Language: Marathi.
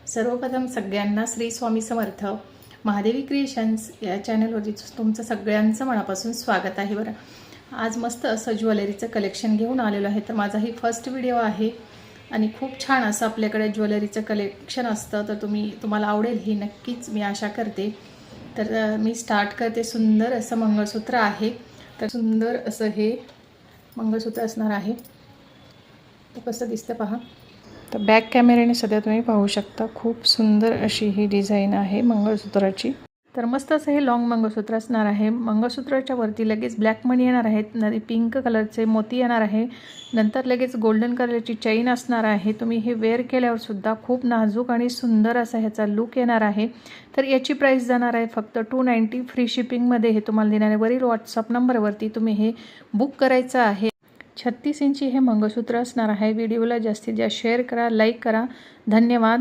सर्वप्रथम सगळ्यांना श्री स्वामी समर्थ महादेवी क्रिएशन्स या चॅनलवरती तुमचं सगळ्यांचं मनापासून स्वागत आहे। बरं, आज मस्त असं ज्वेलरीचं कलेक्शन घेऊन आलेलो आहे। तर माझा ही फर्स्ट व्हिडिओ आहे आणि खूप छान असं आपल्याकडे ज्वेलरीचं कलेक्शन असतं, तर तुम्हाला आवडेल ही नक्कीच मी आशा करते। तर मी स्टार्ट करते। सुंदर असं मंगळसूत्र आहे, तर सुंदर असं हे मंगळसूत्र असणार आहे। तर कसं दिसतं पहा। तर बॅक कॅमेऱ्याने सध्या तुम्ही पाहू शकता, खूप सुंदर अशी ही डिझाईन आहे मंगळसूत्राची। तर मस्त असं हे लॉंग मंगळसूत्र असणार आहे। मंगळसूत्राच्या वरती लगेच ब्लॅक मणी येणार आहेत, नंतर पिंक कलरचे मोती येणार आहे, नंतर लगेच गोल्डन कलरची चैन असणार आहे। तुम्ही हे वेअर केल्यावर सुद्धा खूप नाजूक आणि सुंदर असा ह्याचा लुक येणार आहे। तर याची प्राइस जाणार आहे फक्त 290 फ्री शिपिंगमध्ये। हे तुम्हाला देणारे वरील व्हॉट्सअप नंबरवरती तुम्ही हे बुक करायचं आहे। 36 इंची हे मंगळसूत्र असणार आहे। व्हिडिओला जास्तीत जास्त शेअर करा, लाईक करा। धन्यवाद।